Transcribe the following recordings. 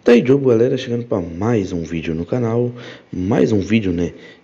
Daí, Diogo, galera, chegando para mais um vídeo no canal, mais um vídeo,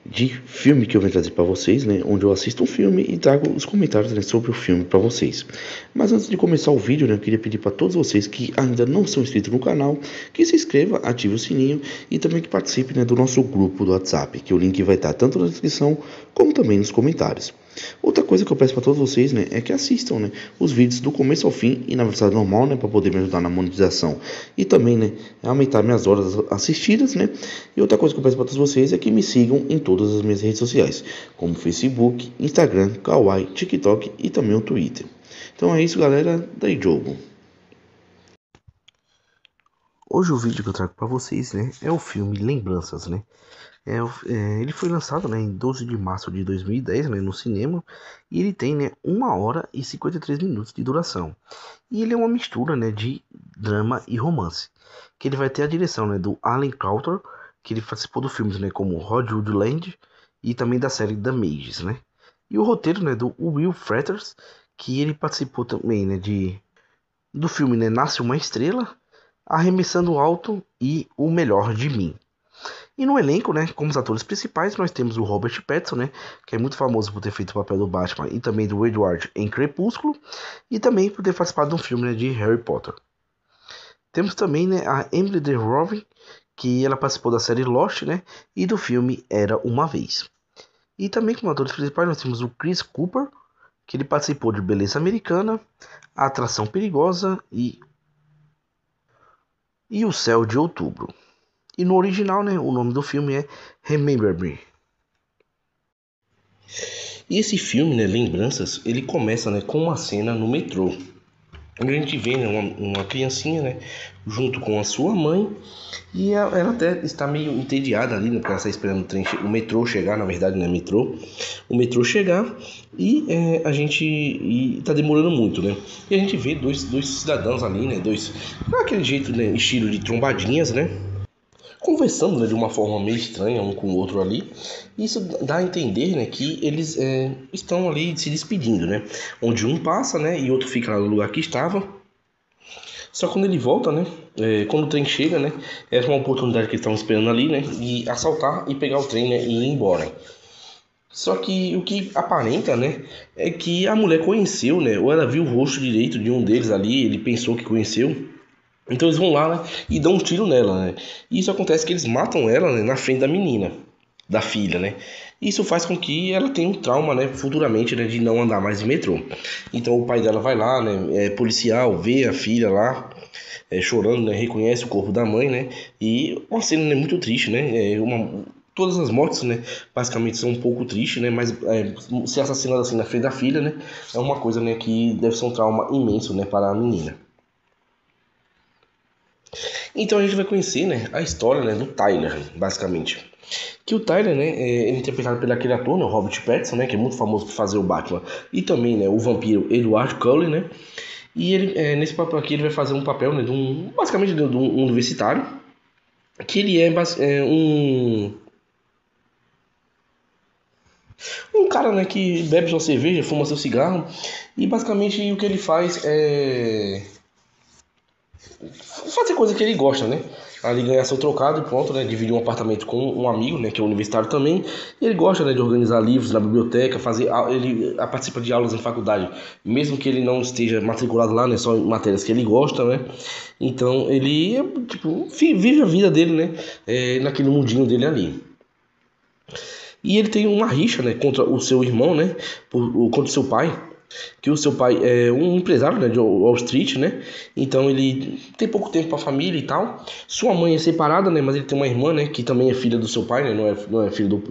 de filme que eu venho trazer para vocês, onde eu assisto um filme e trago os comentários, sobre o filme para vocês. Mas antes de começar o vídeo, eu queria pedir para todos vocês que ainda não são inscritos no canal, que se inscreva, ative o sininho e também que participe, do nosso grupo do WhatsApp, que o link vai estar tanto na descrição como também nos comentários. Outra coisa que eu peço para todos vocês, é que assistam, os vídeos do começo ao fim e na velocidade normal, para poder me ajudar na monetização e também, aumentar minhas horas assistidas, E outra coisa que eu peço para todos vocês é que me sigam em todas as minhas redes sociais, como Facebook, Instagram, Kawaii, TikTok e também o Twitter. Então é isso, galera, daí jogo. Hoje o vídeo que eu trago para vocês, é o filme Lembranças, ele foi lançado, em 12 de março de 2010, no cinema, e ele tem, 1 hora e 53 minutos de duração. E ele é uma mistura, de drama e romance, que ele vai ter a direção, do Alan Coulter, que ele participou de filmes, como Hollywood Land e também da série The Mages, E o roteiro, do Will Frieders, que ele participou também, do filme, Nasce uma Estrela, Arremessando Alto e O Melhor de Mim. E no elenco, como os atores principais, nós temos o Robert Pattinson, que é muito famoso por ter feito o papel do Batman e também do Edward em Crepúsculo, e também por ter participado de um filme, de Harry Potter. Temos também, a Emily DeRoven, que ela participou da série Lost, e do filme Era Uma Vez. E também como atores principais nós temos o Chris Cooper, que ele participou de Beleza Americana, A Atração Perigosa e O Céu de Outubro. E no original, o nome do filme é Remember Me. E esse filme, Lembranças, ele começa, com uma cena no metrô, onde a gente vê, uma criancinha, junto com a sua mãe, e ela até está meio entediada ali, porque ela está esperando o metrô chegar, na verdade não é metrô, o metrô chegar, e está demorando muito, E a gente vê dois cidadãos ali, aquele jeito, estilo de trombadinhas, conversando, de uma forma meio estranha um com o outro ali. Isso dá a entender, que eles estão ali se despedindo, onde um passa, e outro fica lá no lugar que estava. Só quando ele volta, quando o trem chega, é uma oportunidade que eles estavam esperando ali, de assaltar e pegar o trem, e ir embora. Só que o que aparenta, é que a mulher conheceu, ou ela viu o rosto direito de um deles ali, ele pensou que conheceu. Então eles vão lá, e dão um tiro nela, E isso acontece que eles matam ela, na frente da menina, da filha, Isso faz com que ela tenha um trauma, futuramente, de não andar mais de metrô. Então o pai dela vai lá, é policial, vê a filha lá, chorando, reconhece o corpo da mãe, E uma cena, muito triste, todas as mortes, basicamente são um pouco tristes, mas ser assassinado assim na frente da filha, é uma coisa, que deve ser um trauma imenso, para a menina. Então a gente vai conhecer, a história, do Tyler, basicamente. Que o Tyler, ele é interpretado pelo aquele ator, o Robert Pattinson, que é muito famoso por fazer o Batman, e também, o vampiro Edward Cullen, E ele, nesse papel aqui, ele vai fazer um papel, basicamente de um universitário, que ele é um cara, que bebe sua cerveja, fuma seu cigarro, e basicamente o que ele faz é fazer coisa que ele gosta, Ali ganhar seu trocado e pronto, dividir um apartamento com um amigo, que é universitário também. E ele gosta, de organizar livros na biblioteca, ele participa de aulas em faculdade, mesmo que ele não esteja matriculado lá, só em matérias que ele gosta, Então ele, vive a vida dele, naquele mundinho dele ali. E ele tem uma rixa, contra o seu irmão, contra o seu pai. Que o seu pai é um empresário, de Wall Street, Então ele tem pouco tempo para a família e tal. Sua mãe é separada, mas ele tem uma irmã, que também é filha do seu pai, Não é filho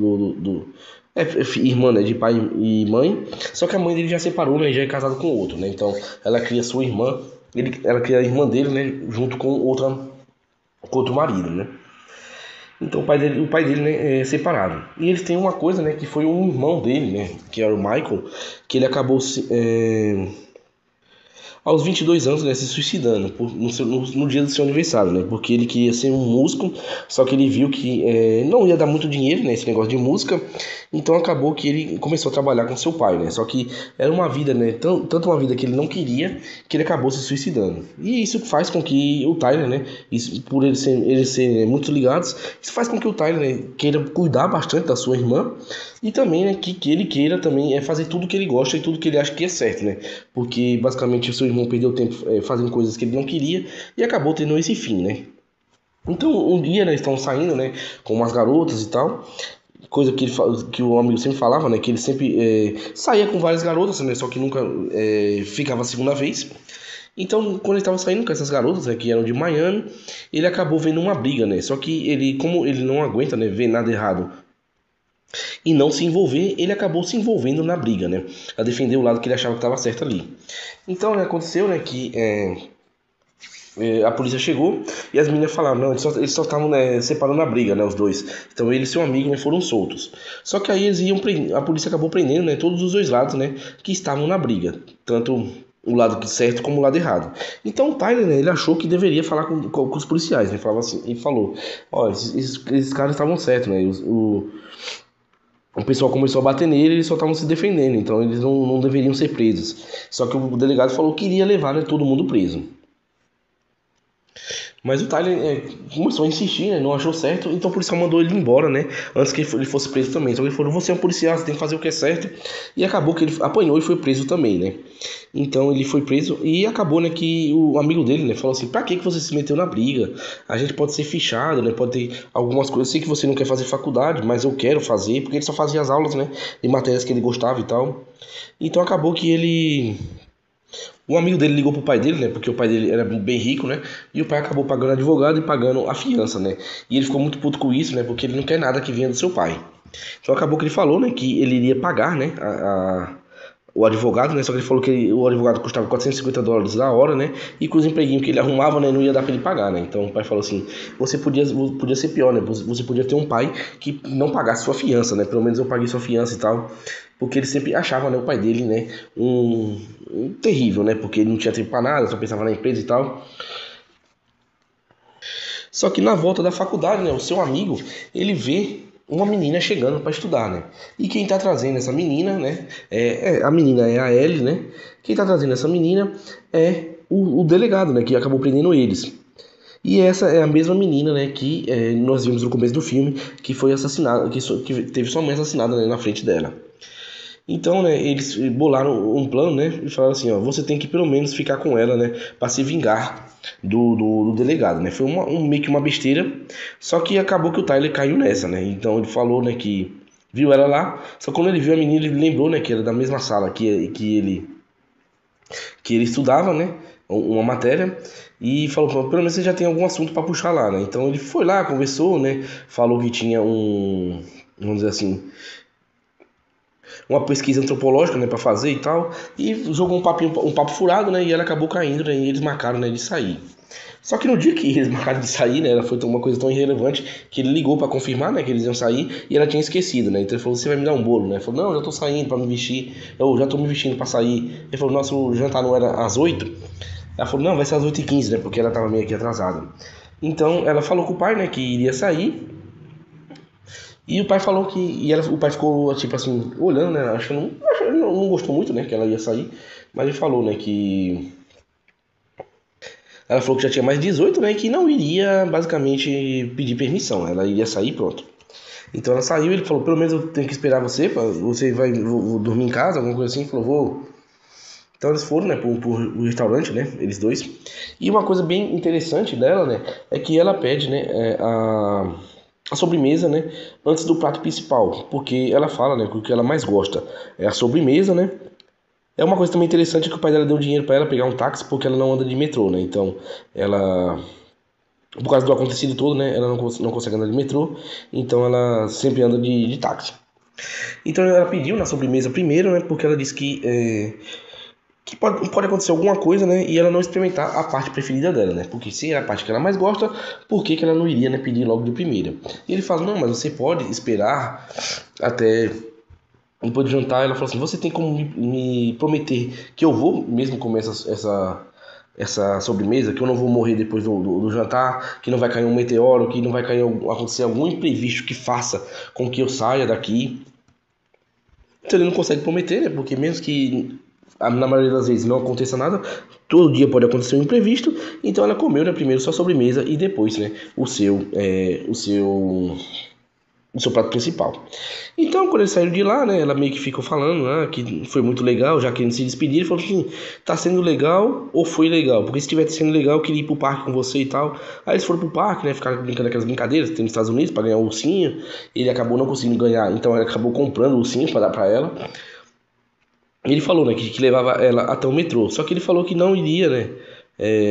é irmã, de pai e mãe. Só que a mãe dele já separou, e já é casado com outro, Então ela cria sua irmã, ela cria a irmã dele, junto com outro marido, Então o pai dele, é separado. E eles têm uma coisa, que foi um irmão dele, que era o Michael, que ele acabou aos 22 anos, se suicidando no dia do seu aniversário, porque ele queria ser um músico, só que ele viu que não ia dar muito dinheiro, esse negócio de música, Então acabou que ele começou a trabalhar com seu pai, né? Só que era uma vida, né? Tanto uma vida que ele não queria, que ele acabou se suicidando. E isso faz com que o Tyler, né? Isso, por eles serem, né, muito ligados, isso faz com que o Tyler, né, queira cuidar bastante da sua irmã e também, né, que ele queira também fazer tudo que ele gosta e tudo que ele acha que é certo, né? Porque basicamente o seu irmão perdeu tempo fazendo coisas que ele não queria e acabou tendo esse fim, né? Então, um dia, né, eles estão saindo, né, com umas garotas e tal, coisa que, que o amigo sempre falava, né, que ele sempre saía com várias garotas, né, só que nunca ficava a segunda vez. Então, quando ele estava saindo com essas garotas, né, que eram de Miami, ele acabou vendo uma briga, né, só que ele, como ele não aguenta, né, ver nada errado e não se envolver, ele acabou se envolvendo na briga, né, a defender o lado que ele achava que estava certo ali. Então, né, aconteceu, né, que a polícia chegou e as meninas falaram, não, eles só estavam, né, separando a briga, né, os dois. Então ele e seu amigo, né, foram soltos. Só que aí a polícia acabou prendendo, né, todos os dois lados, né, que estavam na briga, tanto o lado certo como o lado errado. Então o Tyler, né, ele achou que deveria falar com os policiais, né, falava assim, e falou, ó, esses caras estavam certos, né, o pessoal começou a bater nele, eles só estavam se defendendo, então eles não deveriam ser presos. Só que o delegado falou que iria levar, né, todo mundo preso. Mas o Tyler começou a insistir, né? Não achou certo, então o policial mandou ele embora, né? Antes que ele fosse preso também. Então ele falou: você é um policial, você tem que fazer o que é certo. E acabou que ele apanhou e foi preso também, né? Então ele foi preso e acabou, né? Que o amigo dele, né? Falou assim: pra que você se meteu na briga? A gente pode ser fichado, né? Pode ter algumas coisas. Eu sei que você não quer fazer faculdade, mas eu quero fazer, porque ele só fazia as aulas, né? De matérias que ele gostava e tal. Então acabou que ele. O amigo dele ligou pro pai dele, né? Porque o pai dele era bem rico, né? E o pai acabou pagando advogado e pagando a fiança, né? E ele ficou muito puto com isso, né? Porque ele não quer nada que venha do seu pai. Então acabou que ele falou, né? Que ele iria pagar, né? O advogado, né? Só que ele falou que o advogado custava US$ 450 a hora, né? E com os empreguinhos que ele arrumava, né? Não ia dar pra ele pagar, né? Então o pai falou assim: você podia ser pior, né? Você podia ter um pai que não pagasse sua fiança, né? Pelo menos eu paguei sua fiança e tal. Porque ele sempre achava, né? O pai dele, né? Um terrível, né? Porque ele não tinha tempo pra nada, só pensava na empresa e tal. Só que na volta da faculdade, né? O seu amigo, ele vê uma menina chegando para estudar, né? E quem tá trazendo essa menina, né? A menina é a Ellie, né? Quem tá trazendo essa menina é o delegado, né? Que acabou prendendo eles. E essa é a mesma menina, né? Que nós vimos no começo do filme, que foi assassinada, que teve sua mãe assassinada, né, na frente dela. Então, né, eles bolaram um plano, né, e falaram assim, ó, você tem que pelo menos ficar com ela, né, para se vingar do delegado, né. Foi meio que uma besteira, só que acabou que o Tyler caiu nessa, né. Então ele falou, né, que viu ela lá, só que quando ele viu a menina, ele lembrou, né, que era da mesma sala que ele estudava, né, uma matéria, e falou, pelo menos você já tem algum assunto para puxar lá, né. Então ele foi lá, conversou, né, falou que tinha vamos dizer assim, uma pesquisa antropológica, né, para fazer e tal, e jogou um papo furado, né, e ela acabou caindo, né, e eles marcaram, né, de sair. Só que no dia que eles marcaram de sair, né, ela foi uma coisa tão irrelevante que ele ligou para confirmar, né, que eles iam sair e ela tinha esquecido, né. Então ele falou: você vai me dar um bolo, né? Ele falou: não, já tô saindo para me vestir, eu já tô me vestindo para sair. Ele falou: nossa, o jantar não era às 8? Ela falou: não, vai ser às 8h15, né, porque ela tava meio que atrasada. Então ela falou com o pai, né, que iria sair. E o pai falou que. O pai ficou, tipo assim, olhando, né? Não gostou muito, né? Que ela ia sair. Mas ele falou, né? Que. Ela falou que já tinha mais de 18, né? E que não iria, basicamente, pedir permissão. Ela iria sair e pronto. Então ela saiu. Ele falou: pelo menos eu tenho que esperar você. Você vai vou dormir em casa, alguma coisa assim. Ele falou: vou. Então eles foram, né? Pro restaurante, né? Eles dois. E uma coisa bem interessante dela, né? É que ela pede, né? A sobremesa, né, antes do prato principal, porque ela fala, né, que o que ela mais gosta é a sobremesa, né. É uma coisa também interessante que o pai dela deu dinheiro para ela pegar um táxi porque ela não anda de metrô, né. Então, ela, por causa do acontecido todo, né, ela não consegue andar de metrô, então ela sempre anda de táxi. Então ela pediu na sobremesa primeiro, né, porque ela disse que pode acontecer alguma coisa, né, e ela não experimentar a parte preferida dela, né, porque se é a parte que ela mais gosta, por que ela não iria, né, pedir logo de primeira? E ele fala: não, mas você pode esperar até depois de jantar. Ela falou assim: você tem como me prometer que eu vou mesmo comer essa sobremesa, que eu não vou morrer depois do jantar, que não vai cair um meteoro, que não vai acontecer algum imprevisto que faça com que eu saia daqui. Então ele não consegue prometer, né? Porque mesmo que na maioria das vezes não aconteça nada, todo dia pode acontecer um imprevisto. Então ela comeu, né, primeiro sua sobremesa e depois, né, o seu prato principal. Então, quando eles saíram de lá, né, ela meio que ficou falando, né, que foi muito legal, já que eles se despediram, falou assim, tá sendo legal ou foi legal? Porque se tivesse sendo legal, eu queria ir pro parque com você e tal. Aí eles foram pro parque, né, ficaram brincando aquelas brincadeiras que tem nos Estados Unidos para ganhar o ursinho. Ele acabou não conseguindo ganhar, então ele acabou comprando o ursinho para dar para ela. Ele falou, né, que levava ela até o metrô, só que ele falou que não iria, né,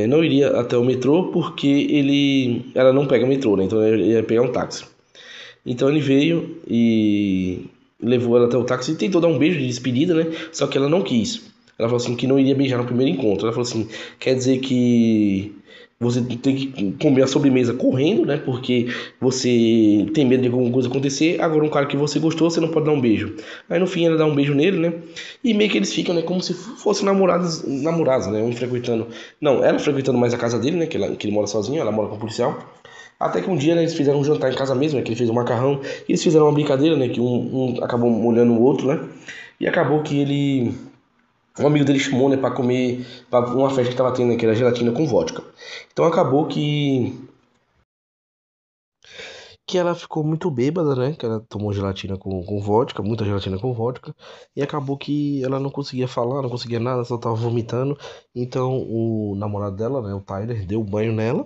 não iria até o metrô porque ela não pega metrô, né, então ele ia pegar um táxi. Então ele veio e levou ela até o táxi e tentou dar um beijo de despedida, né? Só que ela não quis. Ela falou assim que não iria beijar no primeiro encontro. Ela falou assim, quer dizer que você tem que comer a sobremesa correndo, né? Porque você tem medo de alguma coisa acontecer. Agora um cara que você gostou, você não pode dar um beijo. Aí no fim ela dá um beijo nele, né? E meio que eles ficam, né? Como se fossem namorados, né? Um frequentando. Não, ela frequentando mais a casa dele, né? Que ele mora sozinho, ela mora com o policial. Até que um dia, né, eles fizeram um jantar em casa mesmo, né, que ele fez um macarrão, e eles fizeram uma brincadeira, né, que um acabou molhando o outro, né, e acabou que um amigo dele chamou, né, pra comer, pra uma festa que tava tendo, né, que era gelatina com vodka. Então acabou que ela ficou muito bêbada, né, que ela tomou gelatina com vodka, muita gelatina com vodka, e acabou que ela não conseguia falar, não conseguia nada, só tava vomitando. Então o namorado dela, né, o Tyler, deu banho nela,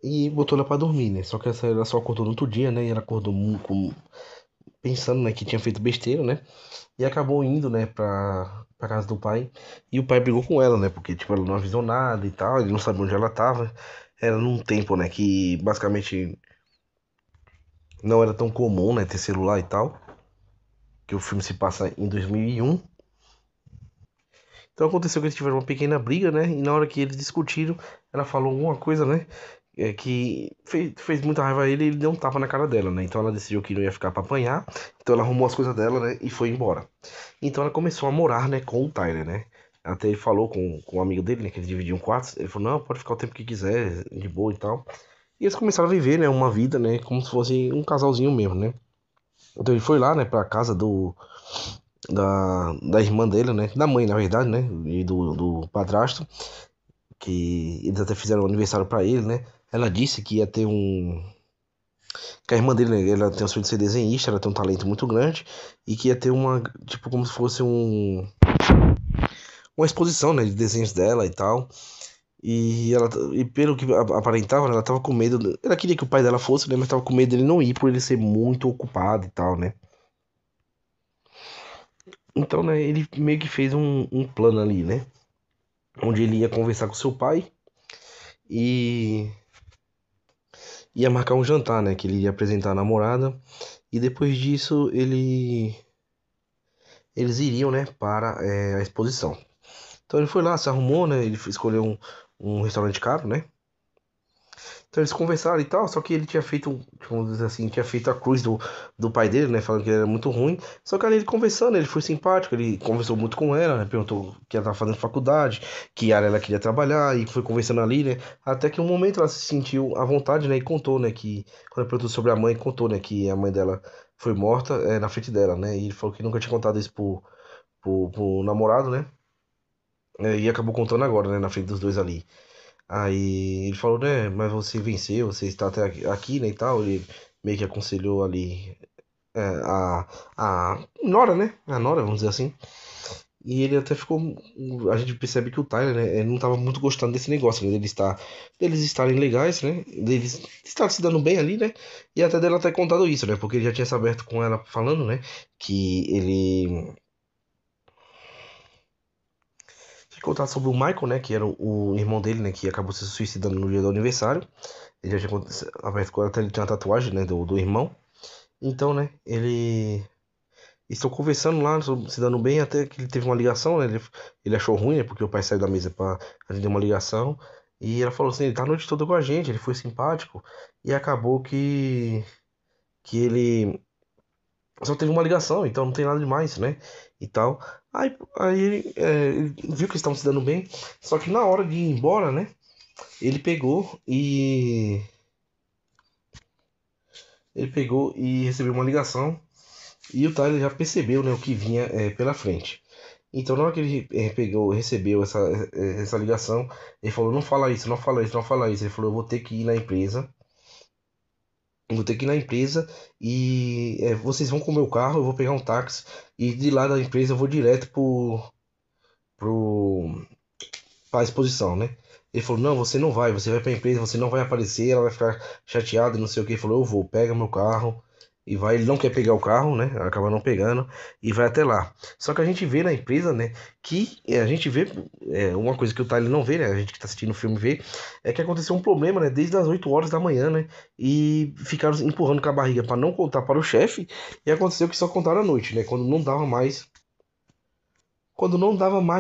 e botou ela pra dormir, né? Só que ela só acordou no outro dia, né? E ela acordou pensando, né, que tinha feito besteira, né? E acabou indo, né, pra casa do pai. E o pai brigou com ela, né? Porque, tipo, ela não avisou nada e tal. Ele não sabia onde ela tava. Era num tempo, né, que basicamente não era tão comum, né, ter celular e tal. Que o filme se passa em 2001. Então aconteceu que eles tiveram uma pequena briga, né? E na hora que eles discutiram, ela falou alguma coisa, né? Que fez muita raiva a ele e ele deu um tapa na cara dela, né? Então ela decidiu que não ia ficar pra apanhar. Então ela arrumou as coisas dela, né? E foi embora. Então ela começou a morar, né? Com o Tyler, né? Até ele falou com um amigo dele, né? Que eles dividiam quartos. Ele falou, não, pode ficar o tempo que quiser, de boa e tal. E eles começaram a viver, né? Uma vida, né? Como se fosse um casalzinho mesmo, né? Então ele foi lá, né? Pra casa da irmã dele, né? Da mãe, na verdade, né? E do padrasto, que eles até fizeram um aniversário pra ele, né? Ela disse que ia ter que a irmã dele, né, ela tem um sonho de ser desenhista, ela tem um talento muito grande, e que ia ter tipo, como se fosse uma exposição, né? De desenhos dela e tal. E pelo que aparentava, né, ela tava com medo. Ela queria que o pai dela fosse, né? Mas tava com medo dele não ir por ele ser muito ocupado e tal, né? Então, né, ele meio que fez um plano ali, né? Onde ele ia conversar com seu pai e ia marcar um jantar, né? Que ele ia apresentar a namorada. E depois disso, eles iriam, né, para a exposição. Então ele foi lá, se arrumou, né? Ele escolheu um restaurante caro, né? Então eles conversaram e tal, só que ele tinha feito, vamos dizer assim, tinha feito a cruz do pai dele, né? Falando que ele era muito ruim. Só que ali ele conversando, ele foi simpático, ele conversou muito com ela, né? Perguntou que ela estava fazendo faculdade, que área ela queria trabalhar, e foi conversando ali, né? Até que um momento ela se sentiu à vontade, né? E contou, né? Que quando ele perguntou sobre a mãe, contou, né? Que a mãe dela foi morta na frente dela, né? E ele falou que nunca tinha contado isso pro namorado, né? E acabou contando agora, né? Na frente dos dois ali. Aí ele falou, né, mas você venceu, você está até aqui, né, e tal. Ele meio que aconselhou ali a Nora, né? A Nora, vamos dizer assim. E ele até ficou. A gente percebe que o Tyler, né, ele não estava muito gostando desse negócio, né, deles estarem legais, né? Deles estar se dando bem ali, né? E até dela ter contado isso, né? Porque ele já tinha se aberto com ela falando, né? Que ele tinha contado sobre o Michael, né? Que era o irmão dele, né? Que acabou se suicidando no dia do aniversário. Ele já tinha aberto com ela, até ele tinha uma tatuagem, né? Do irmão. Então, né? Estão conversando lá, se dando bem, até que ele teve uma ligação, né? Ele achou ruim, né? Porque o pai saiu da mesa pra atender uma ligação. E ela falou assim, ele tá a noite toda com a gente, ele foi simpático. E acabou que ele só teve uma ligação, então não tem nada demais, né? E tal. Aí ele viu que eles estavam se dando bem. Só que na hora de ir embora, né? Ele pegou e. Ele pegou e recebeu uma ligação E o Tyler já percebeu, né, o que vinha pela frente. Então, na hora que ele recebeu essa ligação, ele falou: não fala isso, não fala isso, não fala isso. Ele falou: eu vou ter que ir na empresa, eu vou ter que ir na empresa e vocês vão com o meu carro, eu vou pegar um táxi e de lá da empresa eu vou direto pro, pra exposição, né? Ele falou: não, você vai pra empresa, você não vai aparecer, ela vai ficar chateada e não sei o que. Ele falou: eu vou, pega meu carro e vai. Ele não quer pegar o carro, né? Acaba não pegando e vai até lá. Só que a gente vê na empresa, né? Que a gente vê, uma coisa que o Tyler não vê, né? A gente que tá assistindo o filme vê, é que aconteceu um problema, né? Desde as 8 horas da manhã, né? E ficaram empurrando com a barriga para não contar para o chefe. E aconteceu que só contaram à noite, né? Quando não dava mais,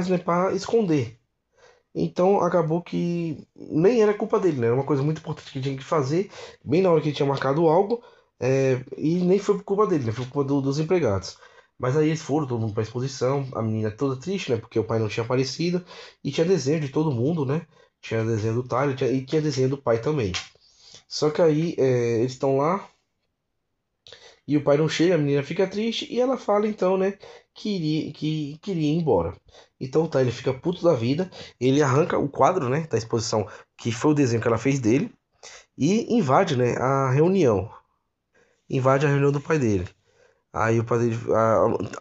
né? Para esconder. Então acabou que nem era culpa dele, né? Era uma coisa muito importante que ele tinha que fazer, bem na hora que ele tinha marcado algo, e nem foi por culpa dele, né? Foi por culpa dos empregados. Mas aí eles foram, todo mundo pra exposição, a menina toda triste, né? Porque o pai não tinha aparecido, e tinha desenho de todo mundo, né? Tinha desenho do Tyler e tinha desenho do pai também. Só que aí eles estão lá, e o pai não chega, a menina fica triste e ela fala então, né, que queria ir embora. Então tá, ele fica puto da vida, ele arranca o quadro, né, da exposição, que foi o desenho que ela fez dele, e invade, né, a reunião. Invade a reunião do pai dele. Aí o pai dele,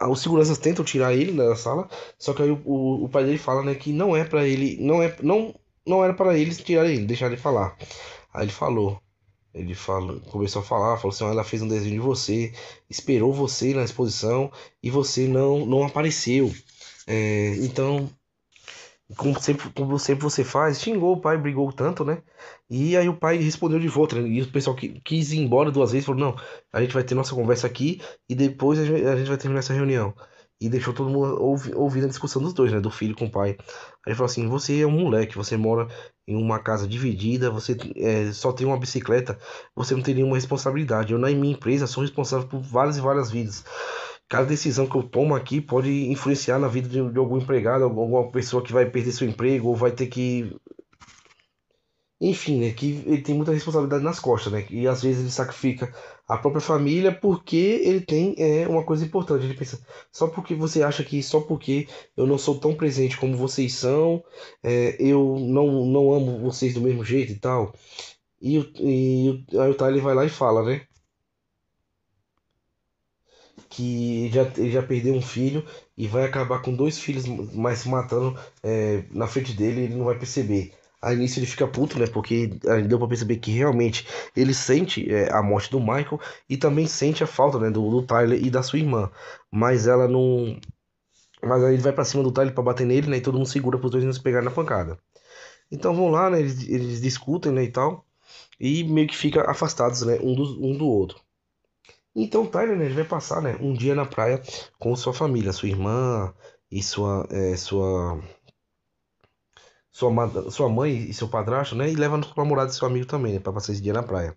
os seguranças tentam tirar ele da sala, só que aí o pai dele fala, né, que não é pra ele, não era para eles tirarem ele, deixar ele falar. Aí ele falou. Ele fala, começou a falar, falou assim: "Ó, ela fez um desenho de você, esperou você na exposição e você não apareceu. Então, como sempre você faz, xingou o pai, brigou tanto, né? E aí o pai respondeu de volta, né? E o pessoal que quis ir embora duas vezes, falou: não, a gente vai ter nossa conversa aqui e depois a gente vai terminar essa reunião. E deixou todo mundo ouvindo a discussão dos dois, né? Do filho com o pai. Aí ele falou assim: você é um moleque, você mora em uma casa dividida, você só tem uma bicicleta, você não tem nenhuma responsabilidade. Eu, na minha empresa, sou responsável por várias e várias vidas. Cada decisão que eu tomo aqui pode influenciar na vida de algum empregado, alguma pessoa que vai perder seu emprego ou vai ter que. Enfim, né? Que ele tem muita responsabilidade nas costas, né? E às vezes ele sacrifica a própria família porque ele tem uma coisa importante. Ele pensa, só porque você acha que só porque eu não sou tão presente como vocês são, eu não amo vocês do mesmo jeito e tal. Aí o Tyler vai lá e fala, né? Que ele já perdeu um filho e vai acabar com dois filhos mais se matando na frente dele e ele não vai perceber. Aí nisso ele fica puto, né? Porque aí deu pra perceber que realmente ele sente a morte do Michael e também sente a falta, né, do Tyler e da sua irmã. Mas ela não. Mas aí ele vai pra cima do Tyler pra bater nele, né? E todo mundo segura pros dois não se pegarem na pancada. Então vão lá, né? Eles discutem, né? E tal. E meio que fica afastados, né? Um do outro. Então o Tyler, né, ele vai passar, né, um dia na praia com sua família, sua irmã e sua mãe e seu padrasto, né, e leva o namorado de seu amigo também, né, para passar esse dia na praia.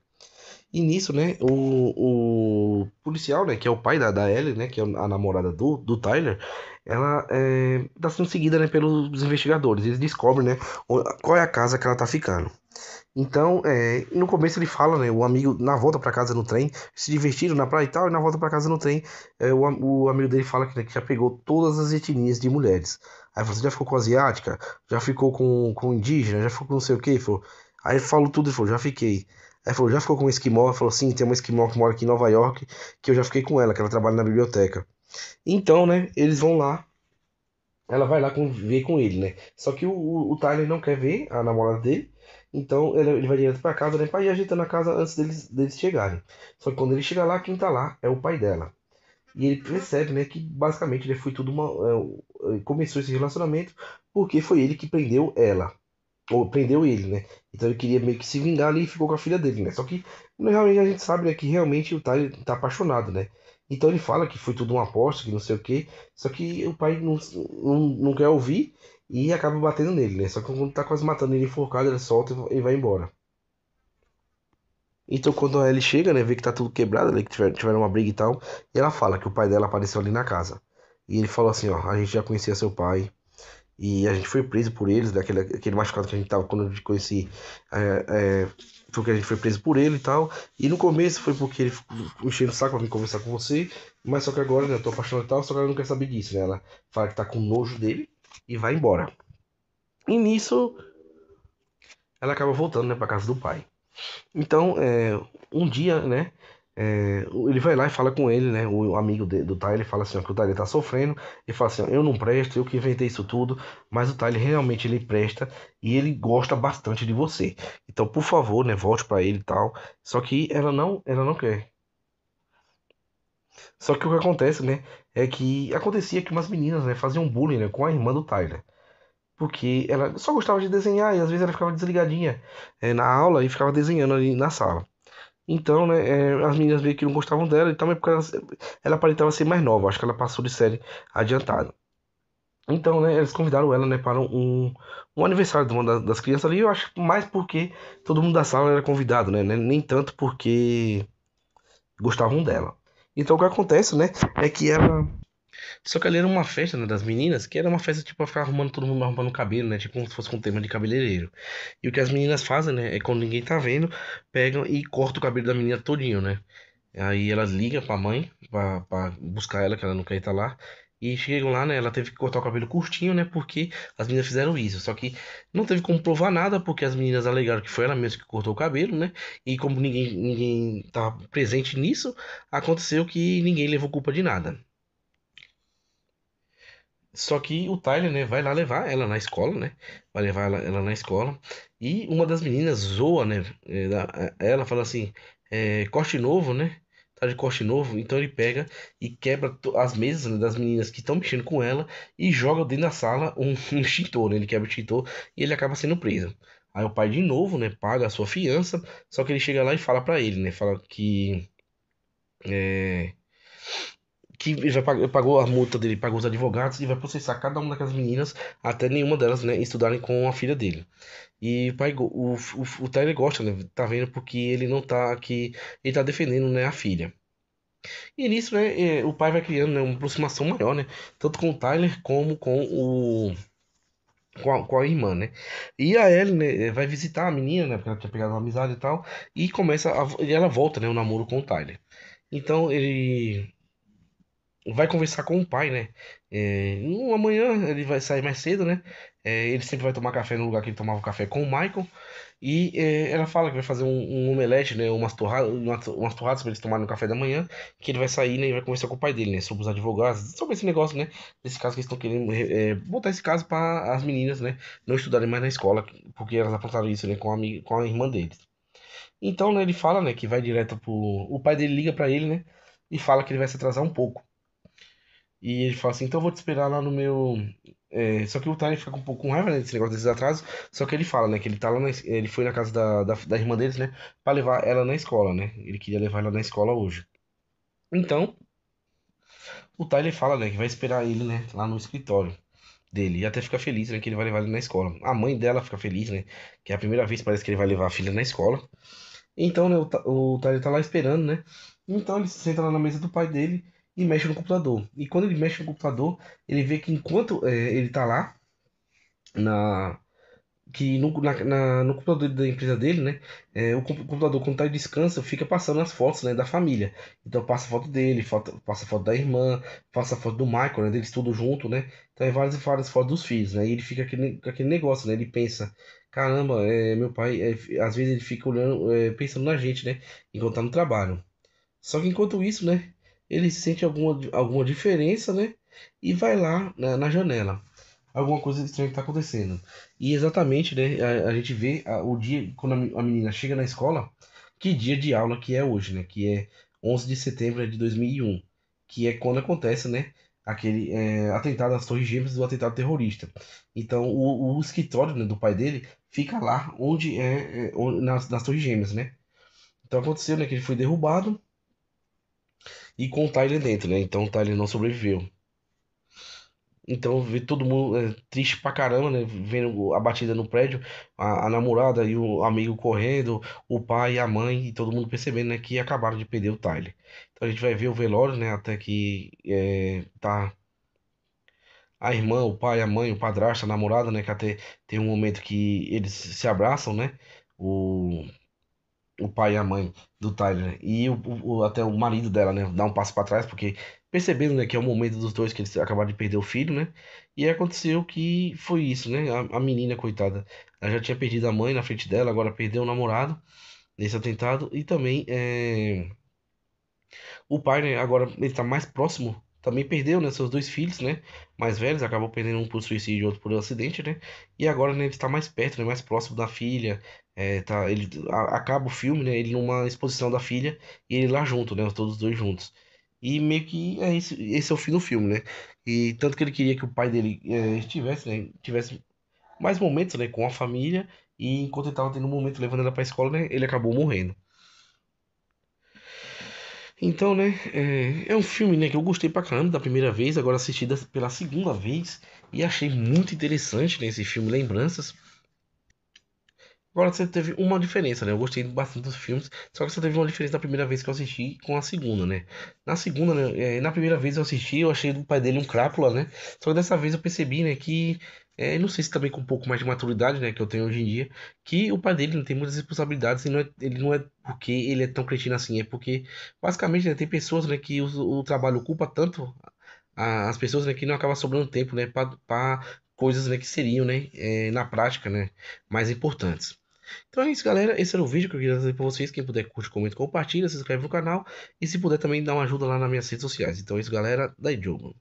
E nisso, né, o policial, né, que é o pai da Ellie, né, que é a namorada do Tyler, ela tá sendo seguida, né, pelos investigadores. Eles descobrem, né, qual é a casa que ela tá ficando. Então, no começo ele fala, né, o amigo, na volta pra casa no trem, se divertiram na praia e tal, e na volta pra casa no trem, o amigo dele fala que já pegou todas as etnias de mulheres. Aí você já ficou com asiática, já ficou com indígena, já ficou com não sei o que, falou. Aí ele falou tudo, ele falou, já fiquei. Aí ele falou, já ficou com um esquimó? Ele falou, sim, tem uma esquimó que mora aqui em Nova York, que eu já fiquei com ela, que ela trabalha na biblioteca. Então, né, eles vão lá, ela vai lá ver com ele, né? Só que o Tyler não quer ver a namorada dele, então ele vai direto pra casa, né? Pra ir ajeitando a casa antes deles chegarem. Só que quando ele chega lá, quem tá lá é o pai dela. E ele percebe, né, que basicamente ele foi tudo começou esse relacionamento porque foi ele que prendeu ela. Ou prendeu ele, né? Então ele queria meio que se vingar ali e ficou com a filha dele, né? Só que realmente a gente sabe, né, que realmente o Tyler tá apaixonado, né? Então ele fala que foi tudo uma aposta, que não sei o quê. Só que o pai não quer ouvir e acaba batendo nele, né? Só que quando tá quase matando ele enforcado, ele solta e vai embora. Então quando a Ellie chega, né, vê que tá tudo quebrado, né, que tiveram uma briga e tal, e ela fala que o pai dela apareceu ali na casa. E ele falou assim, ó, a gente já conhecia seu pai, E a gente foi preso por eles, aquele machucado que a gente tava quando eu te conheci. É, foi que a gente foi preso por ele e tal. E no começo foi porque ele ficou enchendo o saco pra vir conversar com você. Mas só que agora, né, eu tô apaixonado e tal, só que ela não quer saber disso, né? Ela fala que tá com nojo dele e vai embora. E nisso, ela acaba voltando, né, pra casa do pai. Então, um dia, né, ele vai lá e fala com ele, né, o amigo do Tyler fala assim, ó, que o Tyler tá sofrendo, e fala assim, ó, eu não presto, eu que inventei isso tudo, mas o Tyler realmente ele presta e ele gosta bastante de você. Então, por favor, né, volte pra ele e tal. Só que ela não quer. Só que o que acontece, né, é que acontecia que umas meninas, né, faziam bullying, né, com a irmã do Tyler. Porque ela só gostava de desenhar e às vezes ela ficava desligadinha, na aula e ficava desenhando ali na sala. Então, né, as meninas meio que não gostavam dela, então é porque ela aparentava ser mais nova, acho que ela passou de série adiantada. Então, né, eles convidaram ela, né, para um aniversário de uma das crianças ali, eu acho mais porque todo mundo da sala era convidado, né, nem tanto porque gostavam dela. Então, o que acontece, né, é que ela só que ali era uma festa, né, das meninas, que era uma festa tipo pra ficar arrumando todo mundo arrumando o cabelo, né? Tipo como se fosse com um tema de cabeleireiro. E o que as meninas fazem, né, é quando ninguém tá vendo, pegam e cortam o cabelo da menina todinho, né? Aí elas ligam pra mãe, pra buscar ela, que ela não quer estar lá. E chegam lá, né? Ela teve que cortar o cabelo curtinho, né? Porque as meninas fizeram isso. Só que não teve como provar nada, porque as meninas alegaram que foi ela mesma que cortou o cabelo, né? E como ninguém tava presente nisso, aconteceu que ninguém levou culpa de nada. Só que o Tyler, né, vai lá levar ela na escola, né? Vai levar ela na escola. E uma das meninas zoa, né? Ela fala assim: corte novo, né? Tá de corte novo. Então ele pega e quebra as mesas, né, das meninas que estão mexendo com ela e joga dentro da sala um extintor, né? Ele quebra o extintor e ele acaba sendo preso. Aí o pai, de novo, né, paga a sua fiança. Só que ele chega lá e fala pra ele, né? Fala é, que ele já pagou a multa dele, pagou os advogados e vai processar cada uma daquelas meninas até nenhuma delas, né, estudarem com a filha dele. E o, pai, o Tyler gosta, né, tá vendo porque ele não tá aqui, ele tá defendendo, né, a filha. E nisso, né, o pai vai criando, né, uma aproximação maior, né, tanto com o Tyler como com a irmã, né? E a Ellie, né, vai visitar a menina, né, porque ela tinha pegado uma amizade e tal, e ela volta, né, o namoro com o Tyler. Então ele vai conversar com o pai, né? Amanhã ele vai sair mais cedo, né? Ele sempre vai tomar café no lugar que ele tomava café com o Michael. E ela fala que vai fazer um omelete, né? Umas torradas para eles tomarem no café da manhã. Que ele vai sair, né? E vai conversar com o pai dele, né? Sobre os advogados, sobre esse negócio, né? Desse caso que eles estão querendo botar esse caso para as meninas, né? Não estudarem mais na escola, porque elas apontaram isso, né? Com a irmã deles. Então, né? Ele fala, né? Que vai direto pro. O pai dele liga para ele, né? E fala que ele vai se atrasar um pouco. E ele fala assim, então eu vou te esperar lá no meu. Só que o Tyler fica um pouco com raiva, né, desse negócio desses atrasos. Só que ele fala, né, que ele tá lá ele foi na casa da irmã deles, né, pra levar ela na escola, né. Ele queria levar ela na escola hoje. Então, o Tyler fala, né, que vai esperar ele, né, lá no escritório dele. E até fica feliz, né, que ele vai levar ele na escola. A mãe dela fica feliz, né, que é a primeira vez parece que ele vai levar a filha na escola. Então, né, o Tyler tá lá esperando, né? Então ele se senta lá na mesa do pai dele e mexe no computador. E quando ele mexe no computador, ele vê que enquanto ele tá lá, na, no computador da empresa dele, né? O computador, quando tá em descanso, fica passando as fotos, né, da família. Então passa foto dele, passa foto da irmã, passa foto do Michael, né? Deles tudo junto, né? Então é várias e várias fotos dos filhos, né? E ele fica com aquele negócio, né? Ele pensa, caramba, meu pai, às vezes ele fica olhando, pensando na gente, né? Enquanto tá no trabalho. Só que enquanto isso, né? Ele sente alguma diferença, né? E vai lá na janela. Alguma coisa estranha que tá acontecendo. E exatamente, né? A gente vê o dia, quando a menina chega na escola, que dia de aula que é hoje, né? Que é 11 de setembro de 2001. Que é quando acontece, né? Aquele atentado às Torres Gêmeas do atentado terrorista. Então, o escritório, né, do pai dele fica lá nas Torres Gêmeas, né? Então aconteceu, né, que ele foi derrubado e com o Tyler dentro, né? Então o Tyler não sobreviveu. Então vê todo mundo triste pra caramba, né? Vendo a batida no prédio, a namorada e o amigo correndo, o pai e a mãe, e todo mundo percebendo, né, que acabaram de perder o Tyler. Então a gente vai ver o velório, né? Até que tá a irmã, o pai, a mãe, o padrasto, a namorada, né? Que até tem um momento que eles se abraçam, né? O, o pai e a mãe do Tyler, né? E até o marido dela, né? Dá um passo para trás, porque percebendo, né, que é o momento dos dois que eles acabaram de perder o filho, né? E aí aconteceu que foi isso, né? A menina, coitada, ela já tinha perdido a mãe na frente dela, agora perdeu o namorado nesse atentado, e também o pai, né, agora ele tá mais próximo, também perdeu, né, seus dois filhos, né, mais velhos, acabou perdendo um por suicídio e outro por acidente, né, e agora, né, ele está mais perto, né, mais próximo da filha, acaba o filme, né, ele numa exposição da filha e ele lá junto, né, todos os dois juntos. E meio que esse é o fim do filme, né, e tanto que ele queria que o pai dele estivesse, né, tivesse mais momentos, né, com a família, e enquanto ele estava tendo um momento levando ela para a escola, né, ele acabou morrendo. Então, né, é um filme, né, que eu gostei pra caramba da primeira vez, agora assisti pela segunda vez e achei muito interessante, né, esse filme Lembranças. Agora você teve uma diferença, né? Eu gostei bastante dos filmes, só que você teve uma diferença da primeira vez que eu assisti com a segunda, né? Na segunda, né? Na primeira vez eu assisti, eu achei do pai dele um crápula, né? Só que dessa vez eu percebi, né, que não sei se também com um pouco mais de maturidade, né, que eu tenho hoje em dia, que o pai dele não tem muitas responsabilidades e ele não é porque ele é tão cretino assim, é porque basicamente, né, tem pessoas, né, que o trabalho ocupa tanto as pessoas, né, que não acaba sobrando tempo, né, para coisas, né, que seriam, né, na prática, né, mais importantes. Então é isso, galera. Esse era o vídeo que eu queria trazer pra vocês. Quem puder, curte, comenta, compartilha, se inscreve no canal. E se puder também, dá uma ajuda lá nas minhas redes sociais. Então é isso, galera. Daí, jogo.